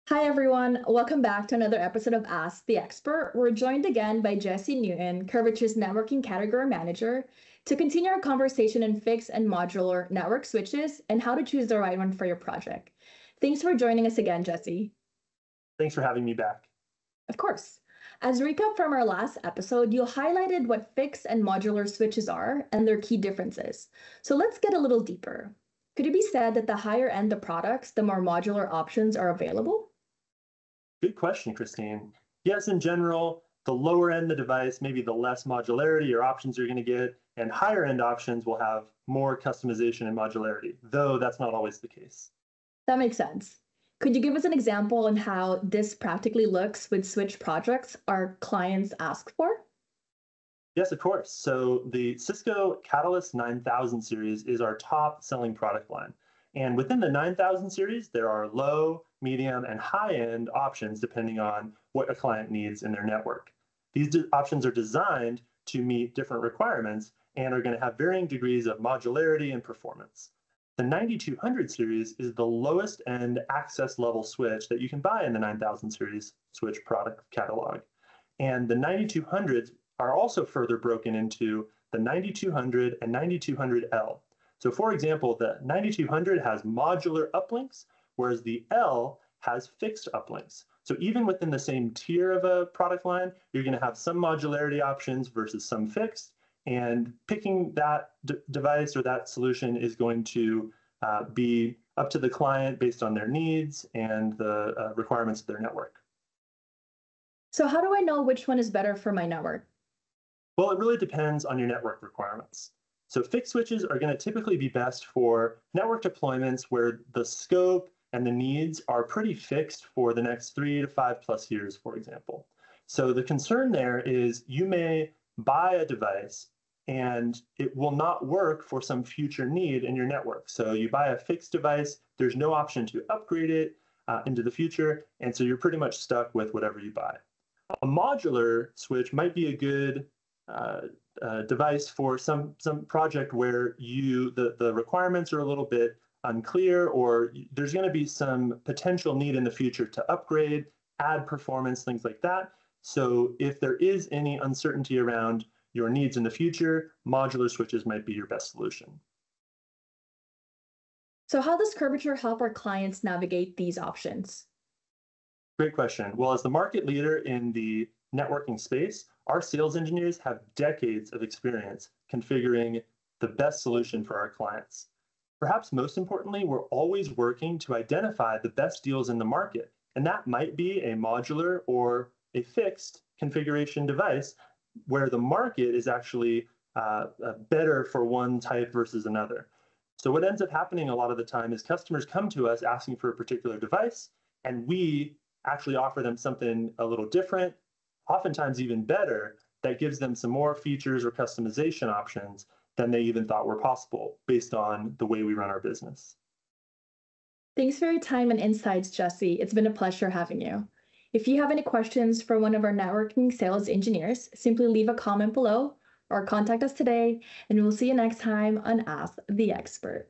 Hi, everyone. Welcome back to another episode of Ask the Expert. We're joined again by Jesse Newton, Curvature's Networking Category Manager, to continue our conversation in fixed and modular network switches and how to choose the right one for your project. Thanks for joining us again, Jesse. Thanks for having me back. Of course. As a recap from our last episode, you highlighted what fixed and modular switches are and their key differences. So let's get a little deeper. Could it be said that the higher end the products, the more modular options are available? Good question, Christine. Yes, in general, the lower end the device, maybe the less modularity or options you're going to get, and higher end options will have more customization and modularity, though that's not always the case. That makes sense. Could you give us an example on how this practically looks with switch projects our clients ask for? Yes, of course. So the Cisco Catalyst 9000 series is our top selling product line. And within the 9000 series, there are low, medium, and high-end options depending on what a client needs in their network. These options are designed to meet different requirements and are going to have varying degrees of modularity and performance. The 9200 series is the lowest end access level switch that you can buy in the 9000 series switch product catalog. And the 9200s are also further broken into the 9200 and 9200L. So for example, the 9200 has modular uplinks, whereas the L has fixed uplinks. So even within the same tier of a product line, you're going to have some modularity options versus some fixed. And picking that device or that solution is going to be up to the client based on their needs and the requirements of their network. So how do I know which one is better for my network? Well, it really depends on your network requirements. So fixed switches are going to typically be best for network deployments where the scope and the needs are pretty fixed for the next 3 to 5+ years, for example. So the concern there is you may buy a device and it will not work for some future need in your network. So you buy a fixed device, there's no option to upgrade it into the future, and so you're pretty much stuck with whatever you buy. A modular switch might be a good device for some project where the requirements are a little bit unclear, or there's going to be some potential need in the future to upgrade, add performance, things like that. So if there is any uncertainty around your needs in the future, modular switches might be your best solution. So how does Curvature help our clients navigate these options? Great question. Well, as the market leader in the networking space, our sales engineers have decades of experience configuring the best solution for our clients. Perhaps most importantly, we're always working to identify the best deals in the market, and that might be a modular or a fixed configuration device where the market is actually better for one type versus another. So what ends up happening a lot of the time is customers come to us asking for a particular device, and we actually offer them something a little different, oftentimes even better, that gives them some more features or customization options than they even thought were possible based on the way we run our business. Thanks for your time and insights, Jesse. It's been a pleasure having you. If you have any questions for one of our networking sales engineers, simply leave a comment below or contact us today, and we'll see you next time on Ask the Expert.